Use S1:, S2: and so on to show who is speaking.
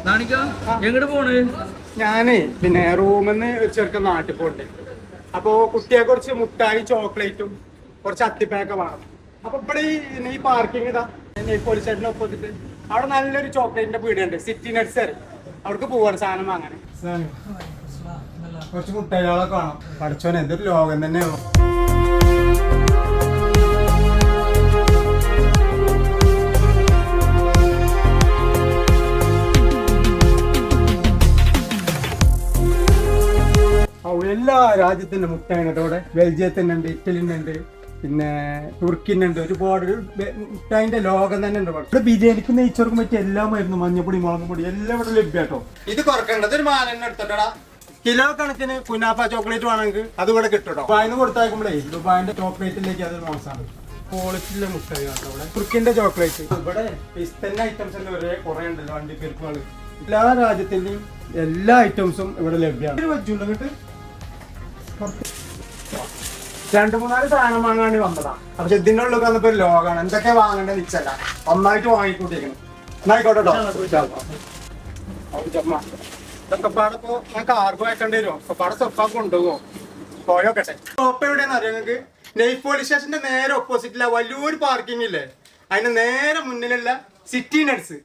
S1: എങ്ങോട്ട് പോണ്?
S2: ഞാനേ പിന്നെ റൂമിന്ന് ഒരു ചെറുക്കൻ നാട്ടിൽ പോണ്ട്. അപ്പൊ കുട്ടിയെ കുറച്ച് മുട്ടായി ചോക്ലേറ്റും കുറച്ച് അത്തിപ്പയൊക്കെ വേണം. അപ്പൊ ഇവിടെ ഈ പാർക്കിംഗ് ഇതാ പോലീസ് സ്റ്റേഷന്റെ ഒപ്പത്തിട്ട് അവിടെ നല്ലൊരു ചോക്ലേറ്റിന്റെ പീടിയുണ്ട്, സിറ്റി നട്ട്സ്. അവിടേക്ക് പോവാണ് സാധനം വാങ്ങാൻ. കുറച്ച് മുട്ടായികളൊക്കെ കാണാം. പഠിച്ചോനെ എന്തൊരു ലോകം തന്നെയാണോ. എല്ലാ രാജ്യത്തിന്റെ മുട്ടായിട്ടുണ്ട് ഇവിടെ. ബെൽജിയത്തിനുണ്ട്, ഇറ്റലിനുണ്ട്, പിന്നെ തുർക്കിനുണ്ട്. ഒരുപാട് മുട്ടായിന്റെ ലോകം തന്നെ ഉണ്ട് ഇവിടെ. ബിരിയാണിക്ക് നെയ്ച്ചോർക്കും പറ്റിയ എല്ലാം ആയിരുന്നു. മഞ്ഞപ്പൊടി, മുളക് പൊടി എല്ലാം ഇവിടെ ലഭ്യട്ടോ. ഇത് കുറക്കേണ്ടത് ഒരു മാലെണ്ണ എടുത്തിട്ടാ. കിലോ കണക്കിന് കുനാഫ ചോക്ലേറ്റ് വേണമെങ്കിൽ അത് ഇവിടെ കിട്ടും. ദുബായിന്ന് കൊടുത്താക്കുമ്പോഴേ ദുബായിന്റെ ചോക്ലേറ്റിലേക്ക് അത് മോശമാണ്. ക്വാളിറ്റിയിലെ മുട്ടായി കേട്ടോ ഇവിടെ. തുർക്കിന്റെ ചോക്ലേറ്റ് ഇവിടെ പിസ്തന്റെ ഐറ്റംസ് തന്നെ ഒരേ കുറെ ഉണ്ടല്ലോ. വണ്ടിപ്പെരുപ്പുകൾ എല്ലാ രാജ്യത്തിന്റെയും എല്ലാ ഐറ്റംസും ഇവിടെ ലഭ്യമാണ്. വെച്ചുണ്ട് 2-3 സാധനം വാങ്ങാണ്ട് വന്നതാ. പക്ഷെ ഇതിന്റെ ഉള്ളിൽ വന്നപ്പോ ഒരു ലോകമാണ്. എന്തൊക്കെ വാങ്ങേണ്ടത് നിച്ചല്ല, ഒന്നായിട്ട് വാങ്ങിക്കൂട്ടിരിക്കണം. എന്നായിക്കോട്ടെ. ഇതൊക്കെ പാടപ്പോ ഞാൻ കാർഗോ അയക്കേണ്ടി വരുമോ? ഒക്കെ പാടെ സൊഫ കൊണ്ടുപോകോ? പോയോക്കട്ടെ. ഷോപ്പ് എവിടെയാന്ന് അറിയാം നിങ്ങൾക്ക്? നെയ് പോലീസ് സ്റ്റേഷന്റെ നേരെ ഓപ്പോസിറ്റില്ല വലിയൊരു പാർക്കിംഗ് ഇല്ലേ, അതിന് നേരെ മുന്നിലുള്ള സിറ്റി നട്ട്സ്.